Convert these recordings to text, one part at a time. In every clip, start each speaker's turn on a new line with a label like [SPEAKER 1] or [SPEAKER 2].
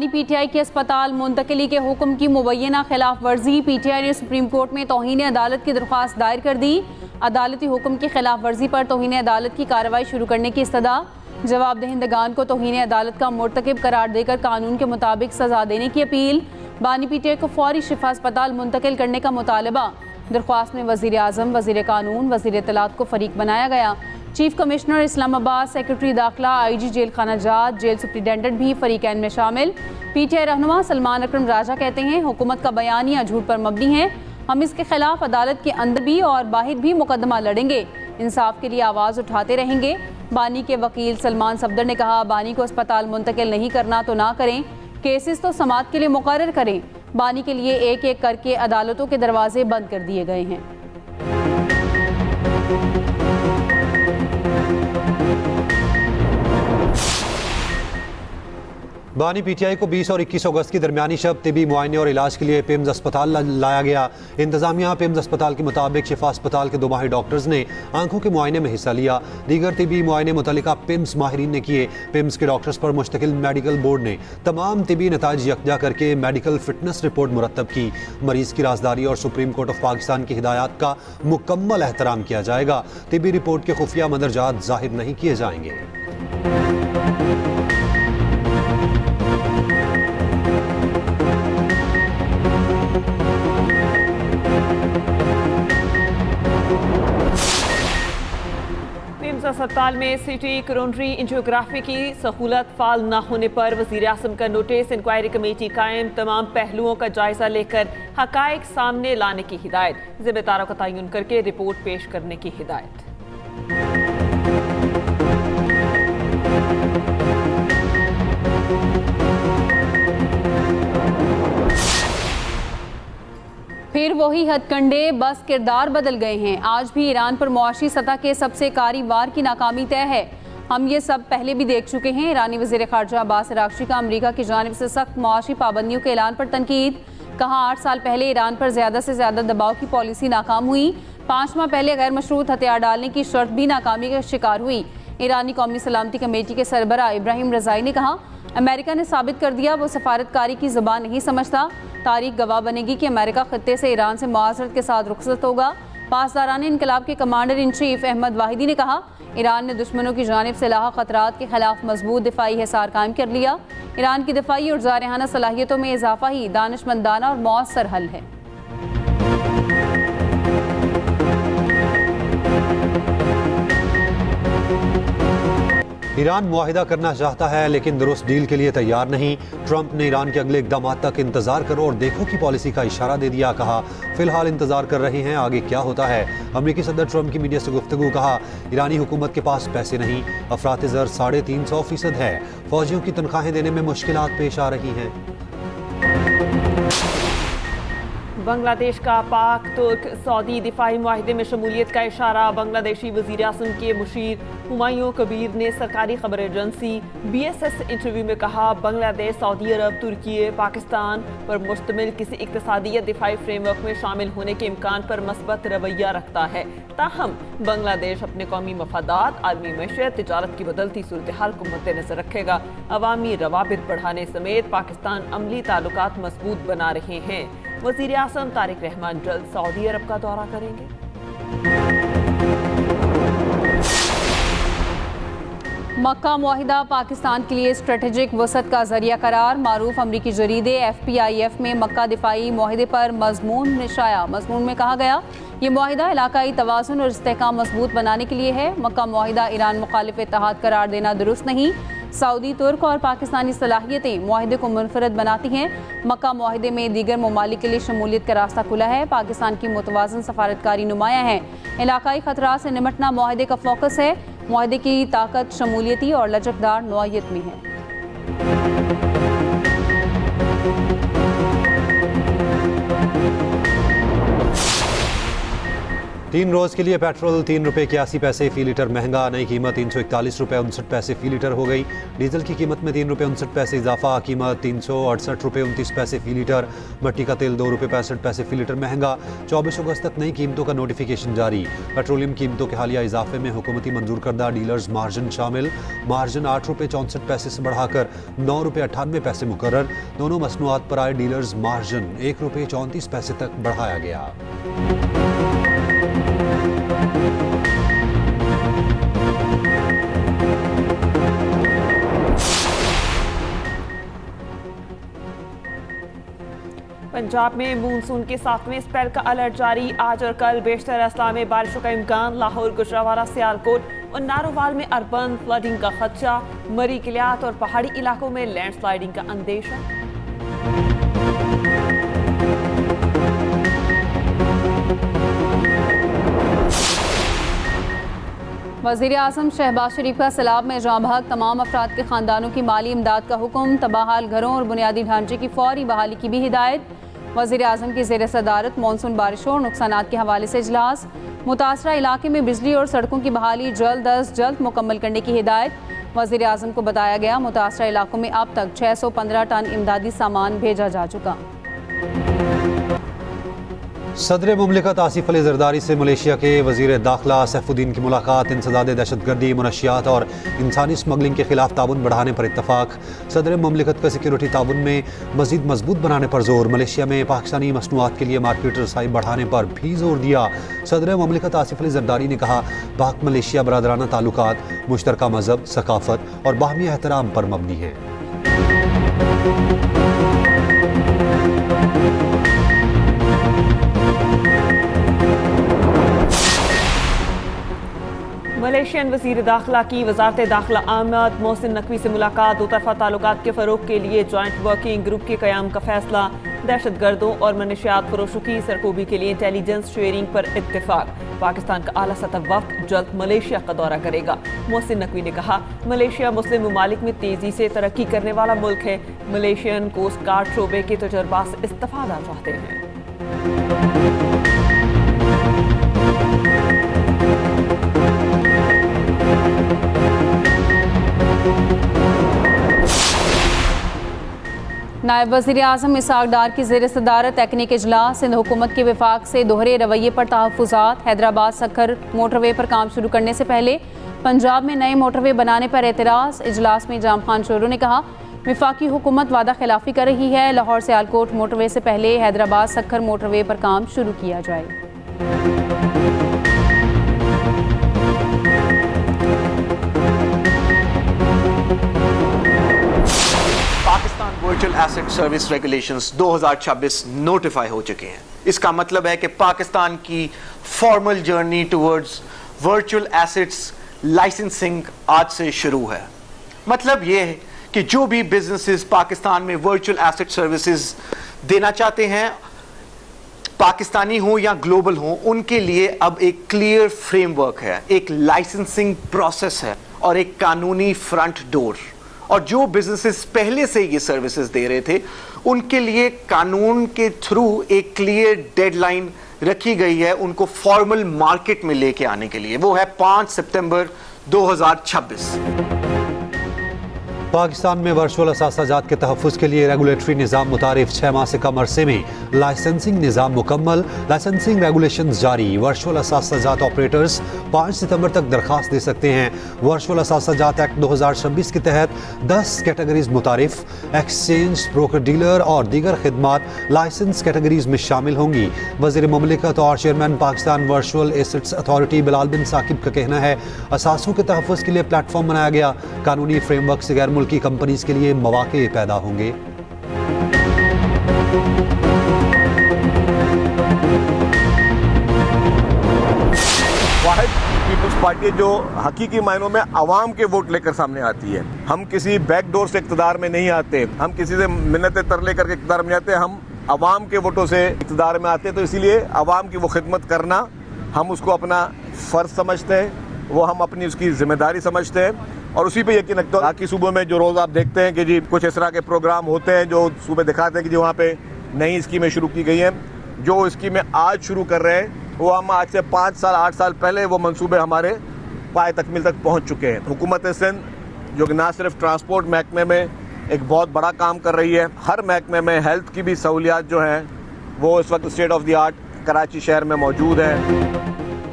[SPEAKER 1] बानी पीटीआई के अस्पताल मुंतकिली के हुक्म की मुबैना खिलाफ वर्जी। पीटीआई ने सुप्रीम कोर्ट में तौहीन अदालत की दरख्वास्त दायर कर दी। अदालती हुक्म की खिलाफ वर्जी पर तौहीन अदालत की कार्रवाई शुरू करने की इस्तदा। जवाब दहिंदगान को तौहीन अदालत का मुर्तकिब करार देकर कानून के मुताबिक सजा देने की अपील। बानी पीटीआई को फौरी शिफा अस्पताल मुंतकिल करने का मुतालबा। दरख्वास्त में वज़ीर आज़म, वज़ीर कानून, वज़ीर इत्तलात को फरीक बनाया गया। चीफ कमिश्नर इस्लामाबाद, सेक्रेटरी दाखिला, आईजी जेल खाना जात, जेल सुप्रिटेंडेंट भी फरीकैन में शामिल। पीटीआई रहनुमा सलमान अकरम राजा कहते हैं हुकूमत का बयान या झूठ पर मबनी है। हम इसके खिलाफ अदालत के अंदर भी और बाहर भी मुकदमा लड़ेंगे। इंसाफ के लिए आवाज़ उठाते रहेंगे। बानी के वकील सलमान सफदर ने कहा, बानी को अस्पताल मुंतकिल नहीं करना तो ना करें, केसेस तो समात के लिए मुकर्रर करें। बानी के लिए एक एक करके अदालतों के दरवाजे बंद कर दिए गए हैं।
[SPEAKER 2] बानी पीटीआई को 20 और 21 अगस्त की दरमियानी शब तिबी मुआयने और इलाज के लिए पिम्स अस्पताल लाया गया। इंतजामिया पिम्स अस्पताल के मुताबिक शिफा अस्पताल के 2 माहिर डॉक्टर्स ने आंखों के मुआयने में हिस्सा लिया। दीगर तिबी मुआयने मुतल्लिका पिम्स माहिरीन ने किए। पिम्स के डॉक्टर्स पर मुश्तकिल मेडिकल बोर्ड ने तमाम तिबी नताइज यकजा करके मेडिकल फिटनेस रिपोर्ट मुरतब की। मरीज की राजदारी और सुप्रीम कोर्ट ऑफ पाकिस्तान की हिदायत का मुकम्मल एहतराम किया जाएगा। तिबी रिपोर्ट के खुफिया मदरजात जाहिर नहीं किए जाएंगे।
[SPEAKER 3] अस्पताल में सिटी कोरोनरी एंजियोग्राफी की सहूलत फाल न होने पर वज़ीर आज़म का नोटिस। इंक्वायरी कमेटी कायम, तमाम पहलुओं का जायजा लेकर हकायक सामने लाने की हिदायत। जिम्मेदारों का तयन करके रिपोर्ट पेश करने की हिदायत।
[SPEAKER 1] फिर वही हथकंडे, बस किरदार बदल गए हैं। आज भी ईरान पर मुआशी सतह के सबसे कारी वार की नाकामी तय है। हम ये सब पहले भी देख चुके हैं। ईरानी वज़ीर ख़ारजा अब्बास अराग़ची का अमरीका की जानिब से सख्त मुआशी पाबंदियों के ऐलान पर तनकीद। कहा, 8 साल पहले ईरान पर ज़्यादा से ज़्यादा दबाव की पॉलिसी नाकाम हुई। 5 माह पहले गैर मशरूत हथियार डालने की शर्त भी नाकामी का शिकार हुई। ईरानी कौमी सलामती कमेटी के सरबराह इब्राहिम रज़ाई ने कहा, अमेरिका ने साबित कर दिया वो सफारतकारी की ज़बान नहीं समझता। तारीख गवाह बनेगी कि अमेरिका खत्ते से ईरान से मुआशरत के साथ रुखसत होगा। पासदारान इनकलाब के commander in chief Ahmad Vahidi ने कहा, ईरान ने दुश्मनों की जानिब से लाहा खतरात के खिलाफ मजबूत दिफाई हिसार कायम कर लिया। ईरान की दिफाई और जारहाना सलाहियतों में इजाफा ही दानिशमंदाना और मौसर हल है।
[SPEAKER 2] ईरान मुआहिदा करना चाहता है लेकिन दुरुस्त डील के लिए तैयार नहीं। ट्रंप ने ईरान के अगले इक़दाम तक इंतजार करो और देखो की पॉलिसी का इशारा दे दिया। कहा, फिलहाल इंतजार कर रहे हैं, आगे क्या होता है। अमरीकी सदर ट्रंप की मीडिया से गुफ्तगू। कहा, ईरानी हुकूमत के पास पैसे नहीं, अफरात ज़र 350% है। फौजियों की तनख्वाहें देने में मुश्किलात पेश आ रही हैं।
[SPEAKER 3] बांग्लादेश का पाक तुर्क सऊदी दिफाई मुआहिदे में शमूलियत का इशारा। बांग्लादेशी वज़ीर आज़म के मुशीर हुमायूं कबीर ने सरकारी खबर एजेंसी BSS इंटरव्यू में कहा, बांग्लादेश सऊदी अरब, तुर्की, पाकिस्तान पर मुश्तमिल किसी इक़्तिसादी या दिफाई फ्रेमवर्क में शामिल होने के इम्कान पर मस्बत रवैया रखता है। ताहम बांग्लादेश अपने कौमी मफादात, आलमी मैशत, तिजारत की बदलती सूरत हाल को मद्देनजर रखेगा। अवामी रवाबित बढ़ाने समेत पाकिस्तान अमली ताल्लुकात मजबूत बना रहे हैं। वज़ीर आज़म तारिक रहमान जल्द सऊदी अरब का दौरा करेंगे।
[SPEAKER 1] मक्का मुआहिदा पाकिस्तान के लिए स्ट्रेटेजिक वसत का जरिया करार। मारूफ अमरीकी जरीदे FPIF में मक्का दिफाई मुआहिदे पर मजमून निशाया। मजमून में कहा गया, ये मुआहिदा इलाकाई तवाज़ुन और इस्तेहकाम मजबूत बनाने के लिए है। मक्का मुआहिदा ईरान मुखालिफ इत्तेहाद करार देना दुरुस्त नहीं। सऊदी, तुर्क और पाकिस्तानी सलाहियतें मुआहिदे को मुनफरद बनाती हैं। मक्का मुआहिदे में दीगर ममालिक के लिए शमूलियत का रास्ता खुला है। पाकिस्तान की मुतवाज़न सफारतकारी नुमाया है। इलाकाई खतरात से निमटना मुआहिदे का फोकस है। मुआहिदे की ताकत शमूलियती और लचकदार नौइयत में है।
[SPEAKER 2] 3 रोज़ के लिए पेट्रोल 3 रुपये 81 पैसे फ़ी लीटर महंगा, नई कीमत 341 रुपये 59 पैसे फ़ी लीटर हो गई। डीजल की कीमत में 3 रुपये 59 पैसे इजाफा, कीमत 368 रुपये 29 पैसे फ़ी लीटर। मट्टी का तेल 2 रुपये 65 पैसे फ़ी लीटर महंगा। 24 अगस्त तक नई कीमतों का नोटिफिकेशन जारी। पेट्रोलियम कीमतों के हालिया इजाफे में हुकूमती मंजूर करदा डीलर्स मार्जिन शामिल। मार्जिन 8 रुपये 64 पैसे से बढ़ाकर 9 रुपये 98 पैसे मुकर्रर। दोनों मसनूआत पर आए डीलर्स मार्जिन 1 रुपये 34 पैसे तक बढ़ाया गया।
[SPEAKER 3] पंजाब में मानसून के 7वें स्पेल का अलर्ट जारी। आज और कल बेशतर अजला में बारिशों का इम्कान। लाहौर, गुजरावाला, सियालकोट और नारोवाल में अर्बन फ्लडिंग का खदशा। मरी, किलियात और पहाड़ी इलाकों में लैंडस्लाइडिंग का अंदेशा।
[SPEAKER 1] वज़ीर आज़म शहबाज शरीफ का सैलाब में जाँ बहक, तमाम अफराद के ख़ानदानों की माली इमदाद का हुक्म। तबाहाल घरों और बुनियादी ढांचे की फौरी बहाली की भी हिदायत। वज़ीर आज़म की ज़ेर सदारत मॉनसून बारिशों और नुकसानात के हवाले से इजलास। मुतासरा इलाके में बिजली और सड़कों की बहाली जल्द अज जल्द मुकम्मल करने की हिदायत। वज़ीर आज़म को बताया गया मुतासरा इलाकों में अब तक 615 टन इमदादी सामान भेजा जा चुका।
[SPEAKER 2] सदर मुमलिकत आसिफ अली जरदारी से मलेशिया के वज़ीर दाखिला सैफुद्दीन की मुलाकात। इंसदाद दहशतगर्दी, मुनशियात और इंसानी स्मगलिंग के खिलाफ ताउन बढ़ाने पर इत्तफाक। सदर मुमलिकत का सिक्योरिटी ताउन में मज़ीद मजबूत बनाने पर जोर। मलेशिया में पाकिस्तानी मसनूआत के लिए मार्केट रसाई बढ़ाने पर भी जोर दिया। सदर मुमलिकत आसिफ अली जरदारी ने कहा पाक मलेशिया बरादराना ताल्लुकात मुश्तरका मज़हब, सकाफत और बाहमी एहतराम पर मबनी हैं।
[SPEAKER 3] मलेशियन वज़ीर दाखिला की वजारत दाखिला आमद। मोहसिन नकवी से मुलाकात। दो तरफा ताल्लुकात के फ़रोग के लिए जॉइंट वर्किंग ग्रुप के क़याम का फैसला। दहशत गर्दों और मनशियात फरोशों की सरकोबी के लिए इंटेलिजेंस शेयरिंग पर इत्तेफाक। पाकिस्तान का आला सतह वक्त जल्द मलेशिया का दौरा करेगा। मोहसिन नकवी ने कहा मलेशिया मुस्लिम ममालिक में तेज़ी से तरक्की करने वाला मुल्क है। मलेशियन कोस्ट गार्ड शोबे के तजुर्बा से इस्तिफादा चाहते हैं।
[SPEAKER 1] नायब वज़ीर आज़म इसहाक डार की ज़ेर सदारत तकनीक इजलास। सिंध हुकूमत के विफाक से दोहरे रवैये पर तहफ़्फ़ुज़ात। हैदराबाद सक्खर मोटरवे पर काम शुरू करने से पहले पंजाब में नए मोटरवे बनाने पर एतराज़। इजलास में जाम खान शोरू ने कहा विफाकी हुकूमत वादा खिलाफी कर रही है। लाहौर सियालकोट मोटरवे से पहले हैदराबाद सक्खर मोटरवे पर काम शुरू किया जाए।
[SPEAKER 4] Pakistan virtual asset service regulations 2026 notify हो चुके हैं। इसका मतलब है कि पाकिस्तान की formal journey towards virtual assets licensing आज से शुरू है। मतलब यह है कि जो भी बिजनेसेस पाकिस्तान में वर्चुअल एसेट सर्विसेज देना चाहते हैं, पाकिस्तानी हो या ग्लोबल हो, उनके लिए अब एक क्लियर फ्रेमवर्क है, एक लाइसेंसिंग प्रोसेस है और एक कानूनी फ्रंट डोर। और जो बिजनेसेस पहले से ये सर्विसेज दे रहे थे उनके लिए कानून के थ्रू एक क्लियर डेडलाइन रखी गई है उनको फॉर्मल मार्केट में लेके आने के लिए। वो है 5 सितंबर 2026।
[SPEAKER 2] पाकिस्तान में वर्चुअल असासाजात के तहफ़्फ़ुज़ के लिए रेगुलेटरी निज़ाम मुतारिफ। 6 माह से कम अरसे में लाइसेंसिंग निज़ाम मुकम्मल। लाइसेंसिंग रेगुलेशंस जारी। वर्चुअल असासाजात ऑपरेटर्स 5 सितंबर तक दरख्वास्त दे सकते हैं। वर्चुअल असासाजात एक्ट 2026 के तहत 10 कैटेगरीज मुतारिफ। एक्सचेंज, ब्रोकर डीलर और दीगर खिदमात लाइसेंस कैटेगरीज में शामिल होंगी। वज़ीर मुमलिकत और chairman Pakistan virtual assets authority Bilal bin Saqib का कहना है असासों के तहफ़्फ़ुज़ के लिए प्लेटफॉर्म बनाया गया। कानूनी फ्रेमवर्क से गैर की कंपनीज के लिए मौके पैदा होंगे।
[SPEAKER 5] वाहिद पीपल्स पार्टी जो हकीकी मायनों में आवाम के वोट लेकर सामने आती है। हम किसी बैकडोर से इक़्तिदार में नहीं आते, हम किसी से मिन्नतें तरले करके इक़्तिदार में आते, हम आवाम के वोटों से इक़्तिदार में आते। तो इसीलिए आवाम की वो खिदमत करना हम उसको अपना फ़र्ज समझते हैं, वो हम अपनी उसकी जिम्मेदारी समझते हैं और उसी पे यकीन रखते हैं। बाकी सूबों में जो रोज़ आप देखते हैं कि जी कुछ इस तरह के प्रोग्राम होते हैं जो सूबे दिखाते हैं कि जी वहाँ पे नई स्कीमें शुरू की गई हैं। जो स्कीमें आज शुरू कर रहे हैं वो हम आज से 5 साल 8 साल पहले वो मंसूबे हमारे पाए तकमील तक पहुँच चुके हैं। हुकूमत सिंध जो कि ना सिर्फ ट्रांसपोर्ट महकमे में एक बहुत बड़ा काम कर रही है, हर महकमे में हेल्थ की भी सहूलियात जो हैं वो इस वक्त state of the art Karachi शहर में मौजूद है।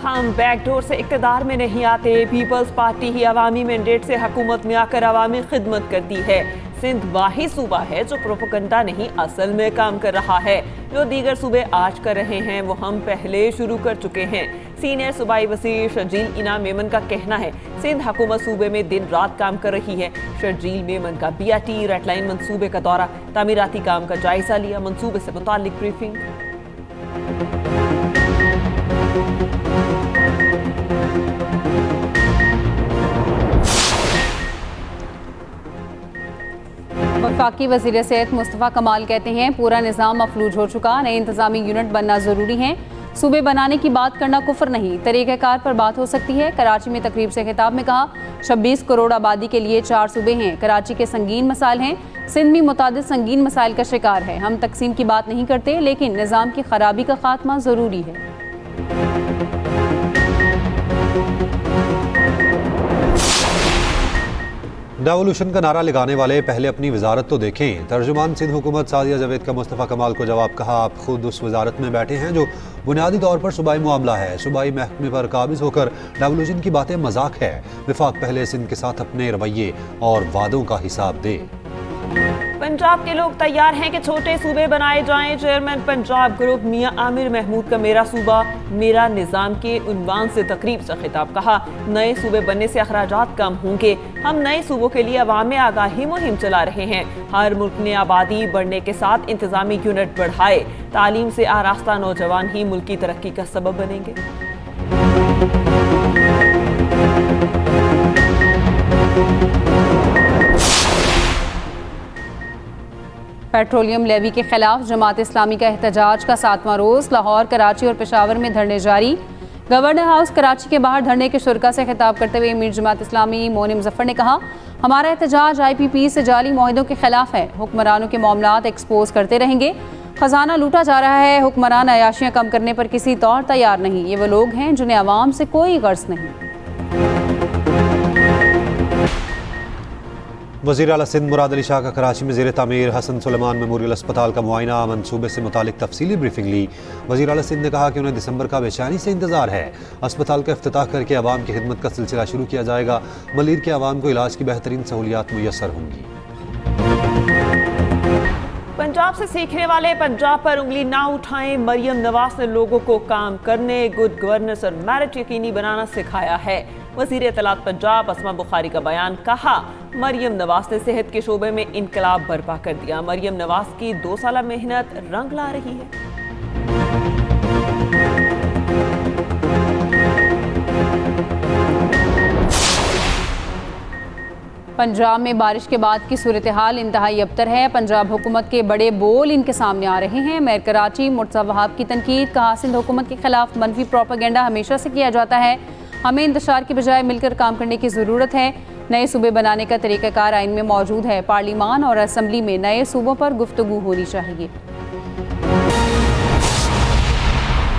[SPEAKER 3] हम बैकडोर से इक़्तिदार में नहीं आते, पीपल्स पार्टी ही अवामी मैंडेट से हुकूमत में आकर अवामी खिदमत करती है। सिंध वाही सूबा है जो प्रोपेगेंडा नहीं असल में काम कर रहा है। जो दीगर सूबे आज कर रहे हैं वो हम पहले शुरू कर चुके हैं। सीनियर सूबाई वज़ीर शर्जील इनाम मेमन का कहना है सिंध हुकूमत सूबे में दिन रात काम कर रही है। शर्जील मेमन का BRT रेड लाइन मंसूबे का दौरा, तामीराती काम का जायजा लिया, मंसूबे से मुताल्लिक ब्रीफिंग।
[SPEAKER 1] वफाकी वज़ीर सेहत मुस्तफ़ा कमाल कहते हैं पूरा निज़ाम मफलूज हो चुका, नए इंतज़ामी यूनिट बनना ज़रूरी है। सूबे बनाने की बात करना कुफ्र नहीं, तरीक़ाकार पर बात हो सकती है। कराची में तकरीब से खिताब में कहा 26 करोड़ आबादी के लिए 4 सूबे हैं। कराची के संगीन मसाइल हैं, सिंध भी मुतादिद संगीन मसाइल का शिकार है। हम तकसीम की बात नहीं करते, लेकिन निज़ाम की खराबी का खात्मा ज़रूरी है।
[SPEAKER 2] डेवोल्यूशन का नारा लगाने वाले पहले अपनी वजारत तो देखें। तर्जुमान सिंध हुकूमत सादिया जावेद का मुस्तफ़ा कमाल को जवाब, कहा आप खुद उस वजारत में बैठे हैं जो बुनियादी तौर पर सूबाई मामला है। सूबाई महकमे पर काबिज होकर डेवोल्यूशन की बातें मजाक है। विफाक पहले सिंध के साथ अपने रवैये और वादों का हिसाब दे।
[SPEAKER 3] पंजाब के लोग तैयार हैं कि छोटे सूबे बनाए जाएं। चेयरमैन पंजाब ग्रुप मियां आमिर महमूद का मेरा सूबा मेरा निज़ाम के उन्वान से तकरीब से खिताब, कहा नए सूबे बनने से अखराजात कम होंगे। हम नए सूबों के लिए अवाम में आगाही मुहिम चला रहे हैं। हर मुल्क ने आबादी बढ़ने के साथ इंतजामी यूनिट बढ़ाए। तालीम से आरास्ता नौजवान ही मुल्क की तरक्की का सबब बनेंगे।
[SPEAKER 1] पेट्रोलियम लेवी के खिलाफ जमात इस्लामी का एहतजाज का 7वां रोज़। लाहौर, कराची और पेशावर में धरने जारी। गवर्नर हाउस कराची के बाहर धरने के शुरका से खिताब करते हुए अमीर जमात इस्लामी मोनी मुजफ्फर ने कहा हमारा एहतजाज IPP से जाली मुआहिदों के खिलाफ है। हुक्मरानों के मामलात एक्सपोज करते रहेंगे। खजाना लूटा जा रहा है। हुक्मरान अयाशियाँ कम करने पर किसी तौर तैयार नहीं। ये वो लोग हैं जिन्हें आवाम से कोई गर्ज नहीं।
[SPEAKER 2] वज़ीर आला सिंध मुराद अली शाह का कराची में ज़ेर तामीर हसन सुलेमान मेमोरियल अस्पताल का मुआयना, मनसूबे से मुतालिक तफसीली ब्रीफिंग ली। वज़ीर आला सिंध ने कहा कि उन्हें दिसंबर का बेचैनी से इंतज़ार है। अस्पताल का इफ्तिताह करके आवाम की खिदमत का सिलसिला शुरू किया जाएगा। मलीर के आवाम को इलाज की बेहतरीन सहूलियात मुयस्सर होंगी।
[SPEAKER 3] पंजाब से सीखने वाले पंजाब पर उंगली ना उठाएं। मरियम नवाज ने लोगों को काम करने, गुड गवर्नेंस और मेरिट यकीनी बनाना सिखाया है। वज़ीर इत्तलात पंजाब असमा बुखारी का बयान, कहा मरियम नवाज ने सेहत के शोबे में इनकलाब बर्पा कर दिया। मरियम नवाज की 2 साल मेहनत रंग ला रही है।
[SPEAKER 1] पंजाब में बारिश के बाद की सूरत हाल इंतहाई अबतर है। पंजाब हुकूमत के बड़े बोल इनके सामने आ रहे हैं। मेयर कराची मुर्तज़ा वहाब की तनकीद, कहा सिंध हुकूमत के खिलाफ मनफी प्रोपेगेंडा हमेशा से किया जाता है। हमें इंतशार की बजाय मिलकर काम करने की ज़रूरत है। नए सूबे बनाने का तरीक़ाकार आइन में मौजूद है। पार्लिमान और असम्बली में नए सूबों पर गुफ्तगू होनी चाहिए।